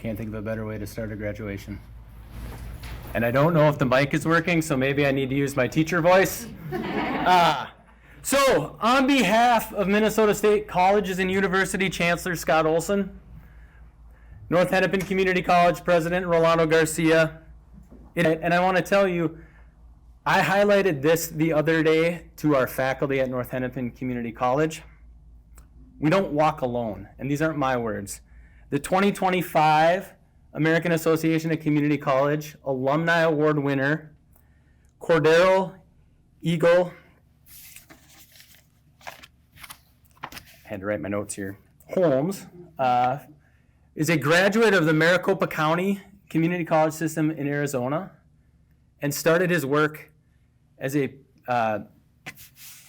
Can't think of a better way to start a graduation. And I don't know if the mic is working, so maybe I need to use my teacher voice. So, on behalf of Minnesota State Colleges and University Chancellor Scott Olson, North Hennepin Community College President Rolando Garcia, and I want to tell you, I highlighted this the other day to our faculty at North Hennepin Community College. We don't walk alone, and these aren't my words. The 2025 American Association of Community College Alumni Award winner, Cordero Eagle, had to write my notes here, Holmes, is a graduate of the Maricopa County Community College System in Arizona and started his work as a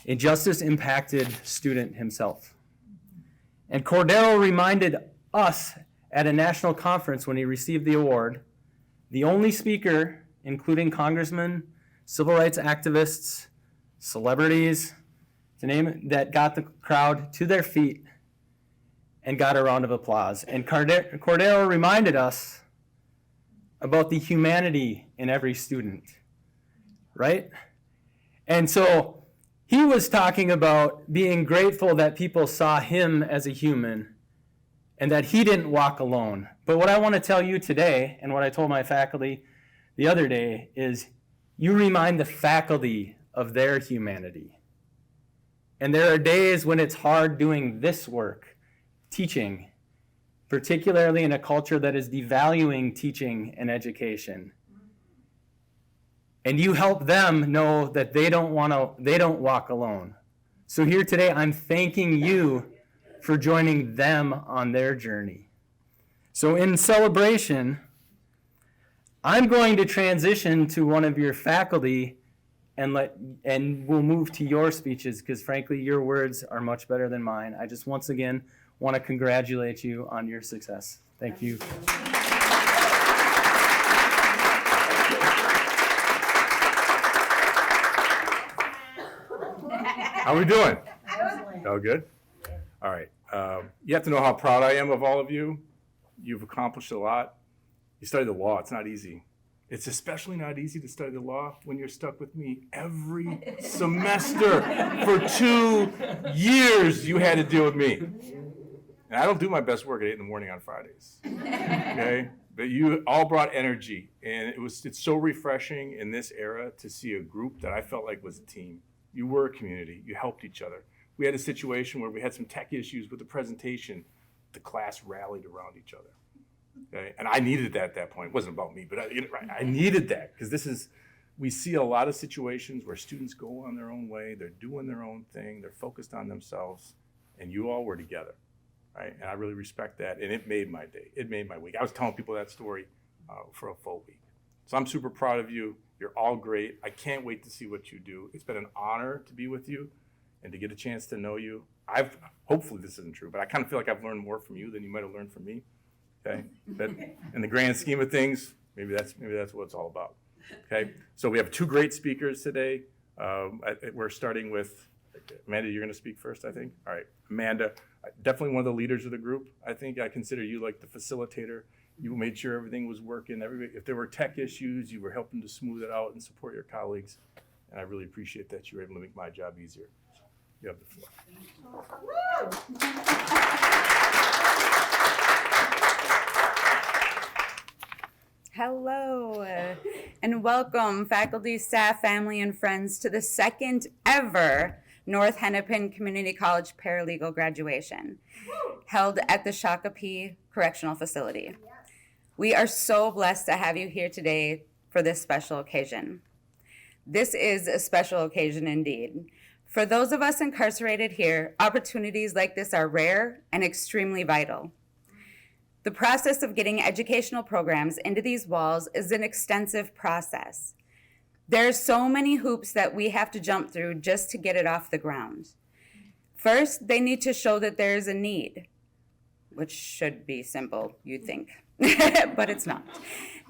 justice-impacted student himself. And Cordero reminded us at a national conference when he received the award, the only speaker, including congressmen, civil rights activists, celebrities, to name it, that got the crowd to their feet and got a round of applause. And Cordero reminded us about the humanity in every student, right? And so he was talking about being grateful that people saw him as a human and that he didn't walk alone. But what I want to tell you today, and what I told my faculty the other day, is you remind the faculty of their humanity. And there are days when it's hard doing this work, teaching, particularly in a culture that is devaluing teaching and education. And you help them know that they don't walk alone. So here today, I'm thanking you for joining them on their journey. So in celebration, I'm going to transition to one of your faculty and we'll move to your speeches, because frankly, your words are much better than mine. I just once again want to congratulate you on your success. Thank you. How are we doing? Oh, good? All right. You have to know how proud I am of all of you. You've accomplished a lot. You study the law. It's not easy. It's especially not easy to study the law when you're stuck with me every semester. For 2 years, you had to deal with me. And I don't do my best work at 8 in the morning on Fridays. Okay? But you all brought energy. And it's so refreshing in this era to see a group that I felt like was a team. You were a community. You helped each other. We had a situation where we had some tech issues with the presentation. The class rallied around each other. Okay? And I needed that at that point. It wasn't about me, but I needed that, because we see a lot of situations where students go on their own way, they're doing their own thing, they're focused on themselves, and you all were together, right? And I really respect that, and it made my day. It made my week. I was telling people that story for a full week. So I'm super proud of you. You're all great. I can't wait to see what you do. It's been an honor to be with you and to get a chance to know you. Hopefully this isn't true, but I kind of feel like I've learned more from you than you might have learned from me. Okay, but in the grand scheme of things, maybe that's what it's all about. Okay, so we have 2 great speakers today. We're starting with Amanda. You're going to speak first, I think. All right, Amanda, definitely one of the leaders of the group. I think I consider you like the facilitator. You made sure everything was working. If there were tech issues, you were helping to smooth it out and support your colleagues. And I really appreciate that you were able to make my job easier. So you have the floor. Hello, and welcome faculty, staff, family, and friends to the second ever North Hennepin Community College Paralegal graduation held at the Shakopee Correctional Facility. We are so blessed to have you here today for this special occasion. This is a special occasion indeed. For those of us incarcerated here, opportunities like this are rare and extremely vital. The process of getting educational programs into these walls is an extensive process. There are so many hoops that we have to jump through just to get it off the ground. First, they need to show that there is a need, which should be simple, you'd think, but it's not.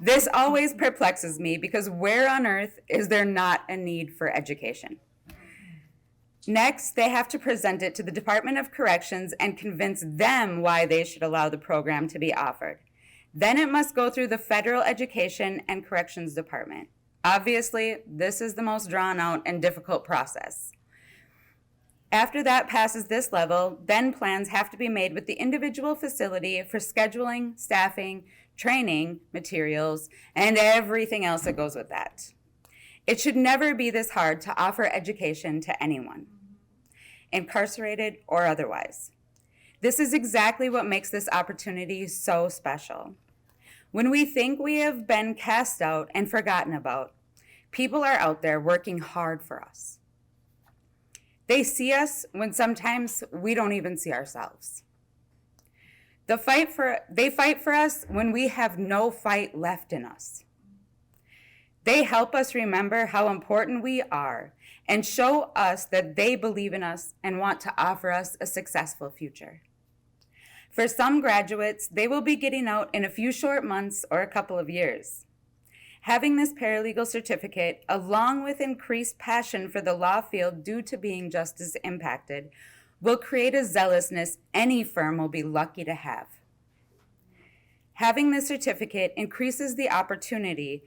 This always perplexes me, because where on earth is there not a need for education? Next, they have to present it to the Department of Corrections and convince them why they should allow the program to be offered. Then it must go through the Federal Education and Corrections Department. Obviously, this is the most drawn out and difficult process. After that passes this level, then plans have to be made with the individual facility for scheduling, staffing, training, materials, and everything else that goes with that. It should never be this hard to offer education to anyone, incarcerated or otherwise. This is exactly what makes this opportunity so special. When we think we have been cast out and forgotten about, people are out there working hard for us. They see us when sometimes we don't even see ourselves. They fight for us when we have no fight left in us. They help us remember how important we are and show us that they believe in us and want to offer us a successful future. For some graduates, they will be getting out in a few short months or a couple of years. Having this paralegal certificate, along with increased passion for the law field due to being just as impacted, will create a zealousness any firm will be lucky to have. Having this certificate increases the opportunity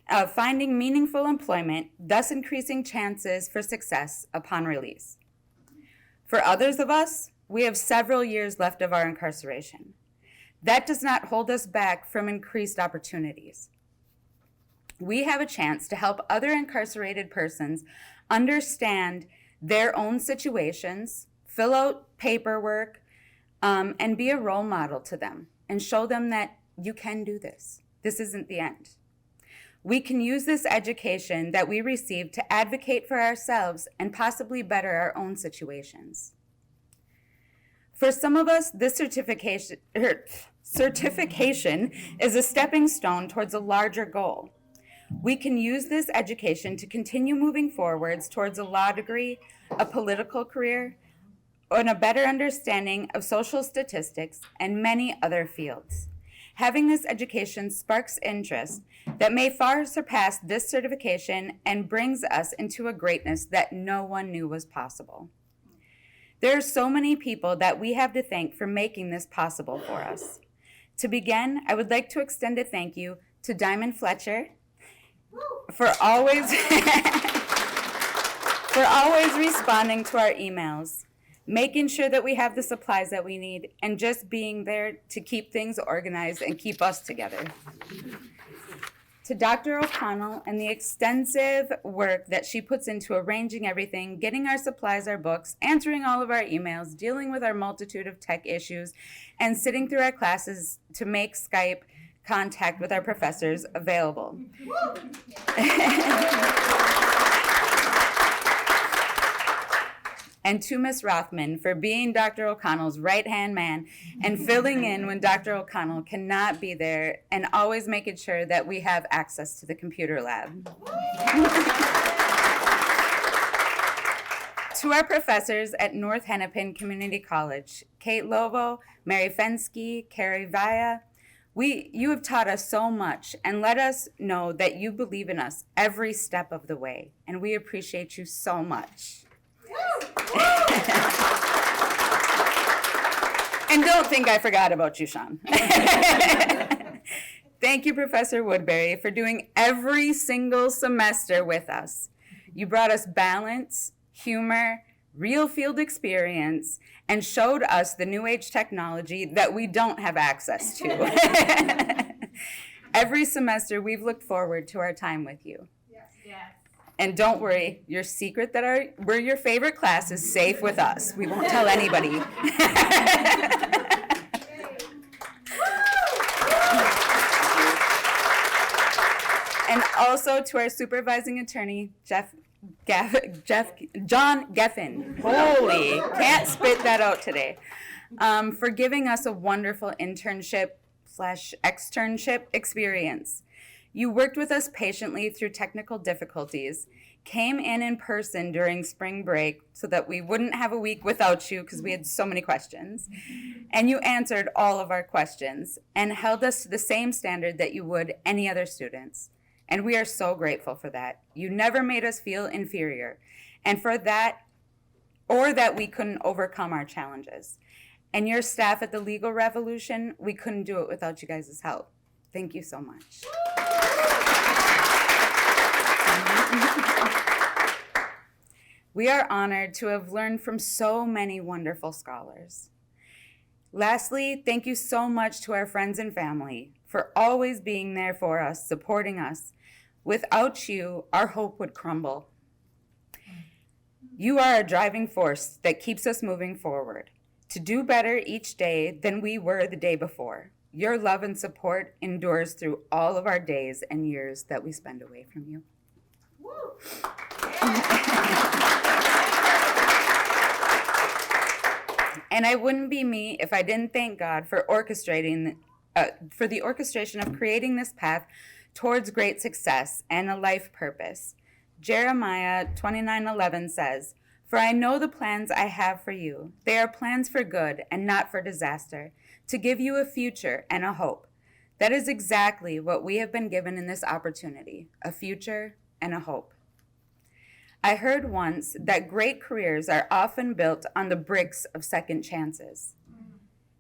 of finding meaningful employment, thus increasing chances for success upon release. For others of us, we have several years left of our incarceration. That does not hold us back from increased opportunities. We have a chance to help other incarcerated persons understand their own situations, fill out paperwork, and be a role model to them and show them that you can do this. This isn't the end. We can use this education that we receive to advocate for ourselves and possibly better our own situations. For some of us, this certification is a stepping stone towards a larger goal. We can use this education to continue moving forwards towards a law degree, a political career, and a better understanding of social statistics and many other fields. Having this education sparks interest that may far surpass this certification and brings us into a greatness that no one knew was possible. There are so many people that we have to thank for making this possible for us. To begin, I would like to extend a thank you to Diamond Fletcher for always responding to our emails, making sure that we have the supplies that we need, and just being there to keep things organized and keep us together. To Dr. O'Connell and the extensive work that she puts into arranging everything, getting our supplies, our books, answering all of our emails, dealing with our multitude of tech issues, and sitting through our classes to make Skype contact with our professors available. And to Ms. Rothman for being Dr. O'Connell's right-hand man and filling in when Dr. O'Connell cannot be there and always making sure that we have access to the computer lab. To our professors at North Hennepin Community College, Kate Lovo, Mary Fensky, Carrie Vaya, you have taught us so much and let us know that you believe in us every step of the way, and we appreciate you so much. And don't think I forgot about you, Sean. Thank you, Professor Woodbury, for doing every single semester with us. You brought us balance, humor, real field experience, and showed us the new age technology that we don't have access to. Every semester, we've looked forward to our time with you. Yes. And don't worry, your secret that we're your favorite class is safe with us. We won't tell anybody. And also to our supervising attorney, John Geffen. Holy, can't spit that out today. For giving us a wonderful internship/externship experience. You worked with us patiently through technical difficulties, came in person during spring break so that we wouldn't have a week without you because we had so many questions. And you answered all of our questions and held us to the same standard that you would any other students. And we are so grateful for that. You never made us feel inferior, and for that, or that we couldn't overcome our challenges. And your staff at the Legal Revolution, we couldn't do it without you guys' help. Thank you so much. We are honored to have learned from so many wonderful scholars. Lastly, thank you so much to our friends and family for always being there for us, supporting us. Without you, our hope would crumble. You are a driving force that keeps us moving forward, to do better each day than we were the day before. Your love and support endures through all of our days and years that we spend away from you. Woo. And I wouldn't be me if I didn't thank God for the orchestration of creating this path towards great success and a life purpose. Jeremiah 29:11 says, "For I know the plans I have for you. They are plans for good and not for disaster, to give you a future and a hope." That is exactly what we have been given in this opportunity, a future and a hope. I heard once that great careers are often built on the bricks of second chances.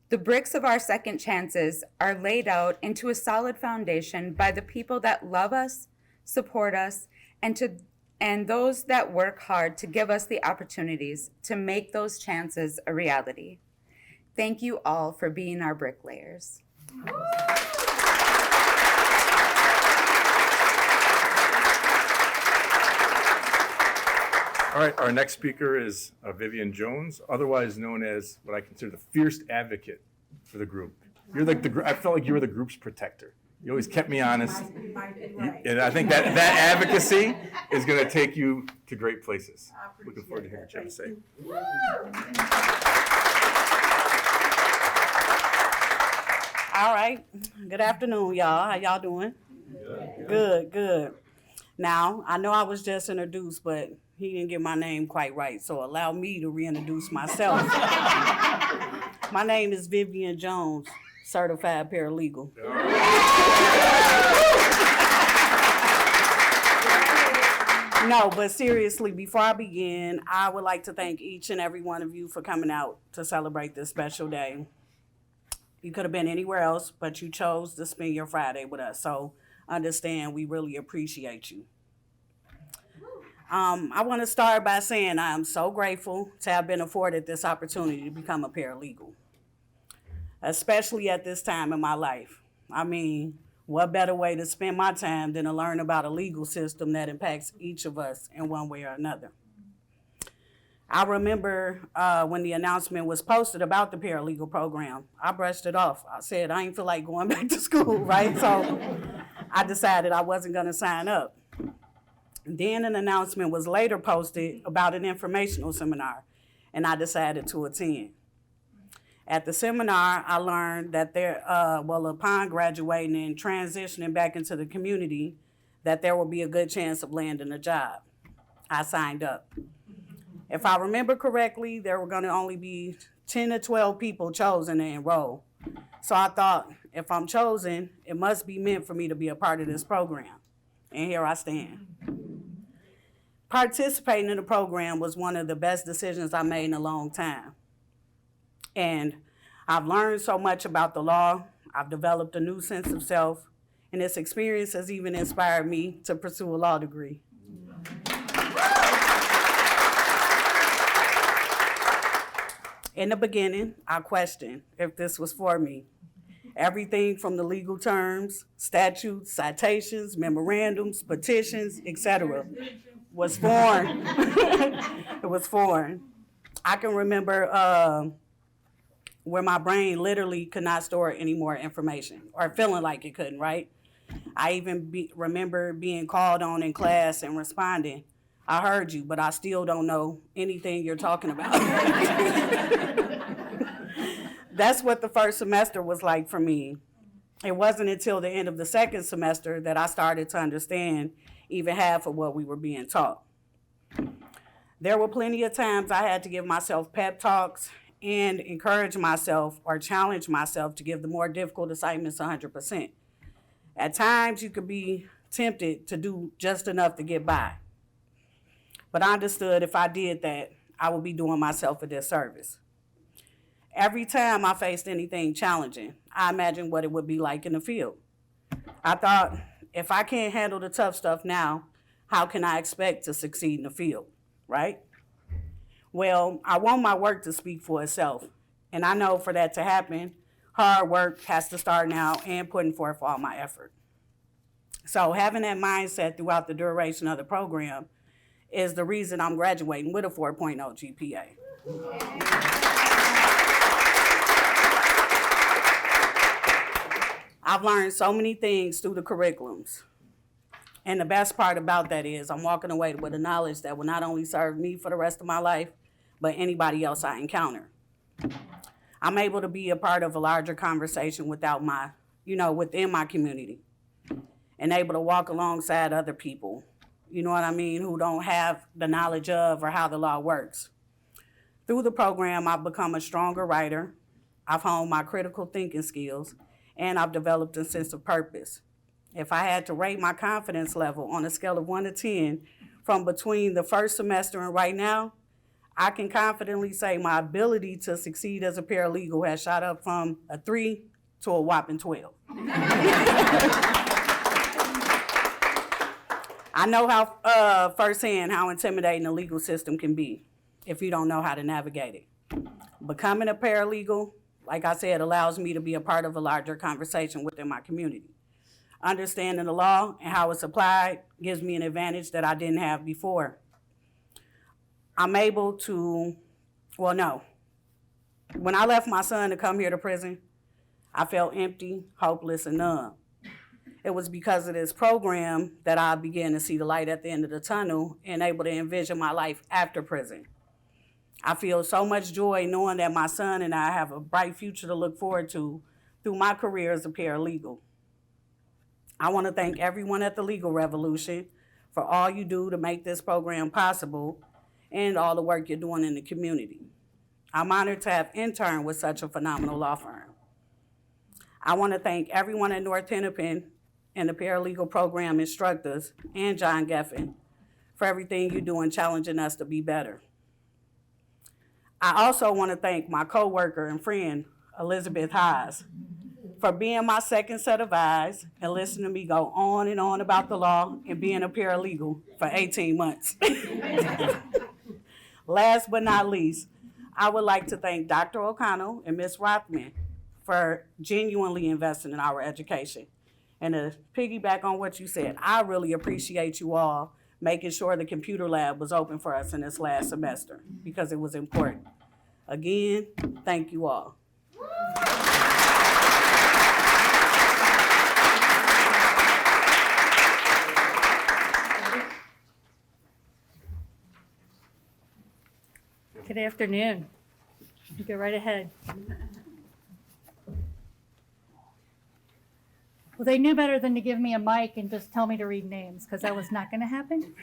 The bricks of our second chances are laid out into a solid foundation by the people that love us, support us, and those that work hard to give us the opportunities to make those chances a reality. Thank you all for being our bricklayers. All right, our next speaker is Vivian Jones, otherwise known as what I consider the fierce advocate for the group. You're like I felt like you were the group's protector. You always kept me honest. And I think that advocacy is going to take you to great places. Looking forward to hearing what you have to say. All right. Good afternoon, y'all. How y'all doing? Good. Now, I know I was just introduced, but he didn't get my name quite right, so allow me to reintroduce myself. My name is Vivian Jones, certified paralegal. No, but seriously, before I begin, I would like to thank each and every one of you for coming out to celebrate this special day. You could have been anywhere else, but you chose to spend your Friday with us. So understand, we really appreciate you. I want to start by saying I am so grateful to have been afforded this opportunity to become a paralegal, especially at this time in my life. I mean, what better way to spend my time than to learn about a legal system that impacts each of us in one way or another. I remember when the announcement was posted about the paralegal program, I brushed it off. I said, I ain't feel like going back to school, right? So I decided I wasn't going to sign up. Then an announcement was later posted about an informational seminar, and I decided to attend. At the seminar, I learned that upon graduating and transitioning back into the community, that there would be a good chance of landing a job. I signed up. If I remember correctly, there were going to only be 10 to 12 people chosen to enroll. So I thought, if I'm chosen, it must be meant for me to be a part of this program. And here I stand. Participating in the program was one of the best decisions I made in a long time. And I've learned so much about the law. I've developed a new sense of self. And this experience has even inspired me to pursue a law degree. In the beginning, I questioned if this was for me. Everything from the legal terms, statutes, citations, memorandums, petitions, etc. was foreign. It was foreign. I can remember where my brain literally could not store any more information, or feeling like it couldn't, right? I even remember being called on in class and responding, I heard you, but I still don't know anything you're talking about. That's what the first semester was like for me. It wasn't until the end of the second semester that I started to understand even half of what we were being taught. There were plenty of times I had to give myself pep talks and encourage myself or challenge myself to give the more difficult assignments 100%. At times, you could be tempted to do just enough to get by. But I understood if I did that, I would be doing myself a disservice. Every time I faced anything challenging, I imagined what it would be like in the field. I thought, if I can't handle the tough stuff now, how can I expect to succeed in the field, right? Well, I want my work to speak for itself. And I know for that to happen, hard work has to start now and putting forth all my effort. So having that mindset throughout the duration of the program is the reason I'm graduating with a 4.0 GPA. I've learned so many things through the curriculums. And the best part about that is I'm walking away with a knowledge that will not only serve me for the rest of my life, but anybody else I encounter. I'm able to be a part of a larger conversation within my community, and able to walk alongside other people, you know what I mean, who don't have the knowledge of or how the law works. Through the program, I've become a stronger writer, I've honed my critical thinking skills, and I've developed a sense of purpose. If I had to rate my confidence level on a scale of 1 to 10 from between the first semester and right now, I can confidently say my ability to succeed as a paralegal has shot up from a 3 to a whopping 12. I know how firsthand how intimidating the legal system can be if you don't know how to navigate it. Becoming a paralegal, like I said, allows me to be a part of a larger conversation within my community. Understanding the law and how it's applied gives me an advantage that I didn't have before. I'm able to, well, no. When I left my son to come here to prison, I felt empty, hopeless, and numb. It was because of this program that I began to see the light at the end of the tunnel and able to envision my life after prison. I feel so much joy knowing that my son and I have a bright future to look forward to through my career as a paralegal. I want to thank everyone at the Legal Revolution for all you do to make this program possible and all the work you're doing in the community. I'm honored to have interned with such a phenomenal law firm. I want to thank everyone at North Hennepin and the Paralegal Program instructors and John Geffen for everything you do in challenging us to be better. I also want to thank my coworker and friend, Elizabeth Haas, for being my second set of eyes and listening to me go on and on about the law and being a paralegal for 18 months. Last but not least, I would like to thank Dr. O'Connell and Ms. Rothman for genuinely investing in our education. And to piggyback on what you said, I really appreciate you all making sure the computer lab was open for us in this last semester because it was important. Again, thank you all. Good afternoon. You go right ahead. Well, they knew better than to give me a mic and just tell me to read names, because that was not going to happen.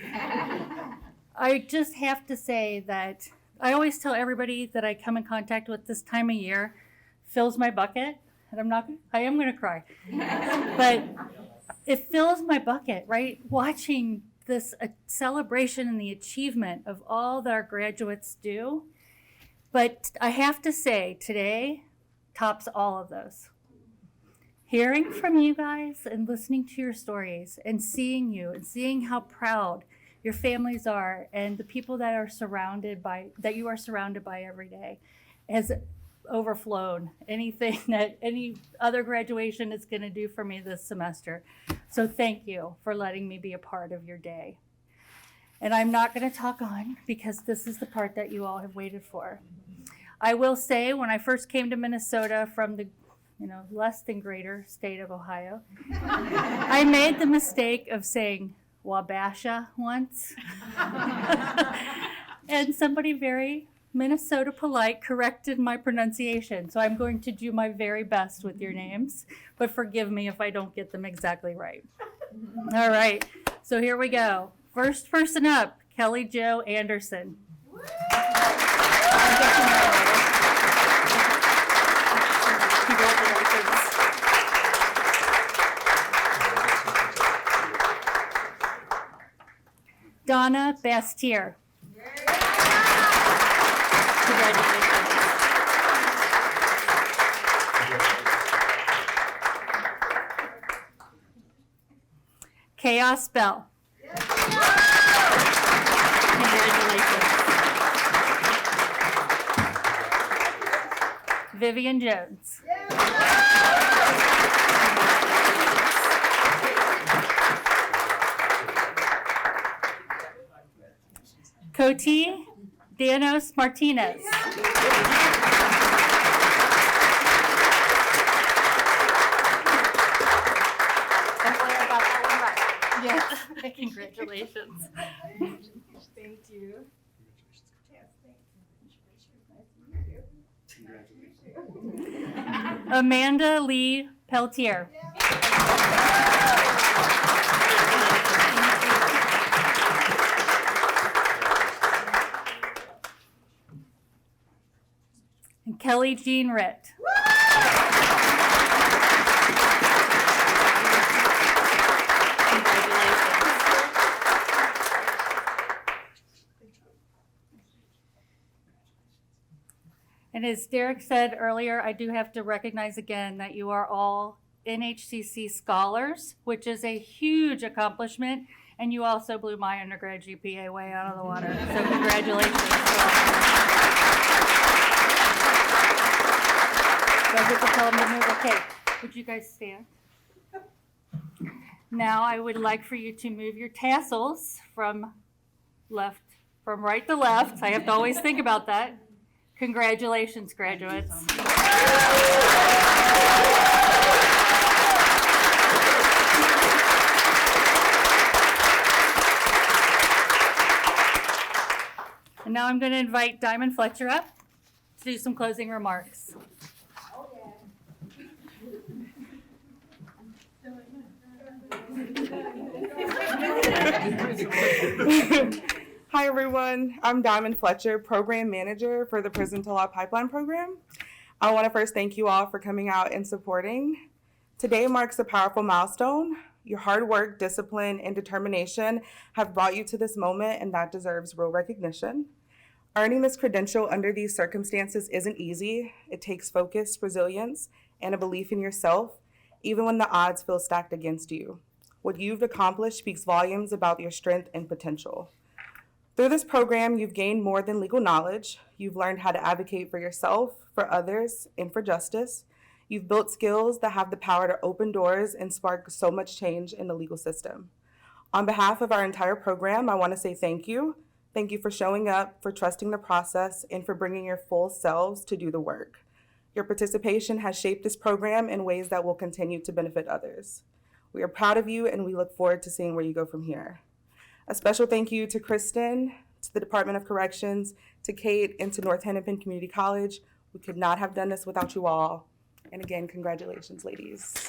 I just have to say that I always tell everybody that I come in contact with this time of year fills my bucket, and I am going to cry. But it fills my bucket, right? Watching this celebration and the achievement of all that our graduates do. But I have to say, today tops all of those. Hearing from you guys and listening to your stories and seeing you and seeing how proud your families are and the people that you are surrounded by every day has overflown anything that any other graduation is going to do for me this semester. So thank you for letting me be a part of your day. And I'm not going to talk on because this is the part that you all have waited for. I will say, when I first came to Minnesota from the less than greater state of Ohio, I made the mistake of saying Wabasha once. And somebody very Minnesota polite corrected my pronunciation. So I'm going to do my very best with your names, but forgive me if I don't get them exactly right. All right, so here we go. First person up, Kelly Jo Anderson. Donna Bastier. Congratulations. Chaos Bell. Congratulations. Vivian Jones. Coty Danos Martinez. Yes, congratulations. Thank you. Amanda Lee Peltier. And Kelly Jean Ritt. And as Derek said earlier, I do have to recognize again that you are all NHCC scholars, which is a huge accomplishment. And you also blew my undergrad GPA way out of the water. So congratulations. So I get to tell them to move. Okay, would you guys stand? Now I would like for you to move your tassels from from right to left. I have to always think about that. Congratulations, graduates. And now I'm going to invite Diamond Fletcher up to do some closing remarks. Hi everyone, I'm Diamond Fletcher, Program Manager for the Prison to Law Pipeline Program. I want to first thank you all for coming out and supporting. Today marks a powerful milestone. Your hard work, discipline, and determination have brought you to this moment, and that deserves real recognition. Earning this credential under these circumstances isn't easy. It takes focus, resilience, and a belief in yourself, even when the odds feel stacked against you. What you've accomplished speaks volumes about your strength and potential. Through this program, you've gained more than legal knowledge. You've learned how to advocate for yourself, for others, and for justice. You've built skills that have the power to open doors and spark so much change in the legal system. On behalf of our entire program, I want to say thank you. Thank you for showing up, for trusting the process, and for bringing your full selves to do the work. Your participation has shaped this program in ways that will continue to benefit others. We are proud of you, and we look forward to seeing where you go from here. A special thank you to Kristen, to the Department of Corrections, to Kate, and to North Hennepin Community College. We could not have done this without you all. And again, congratulations, ladies.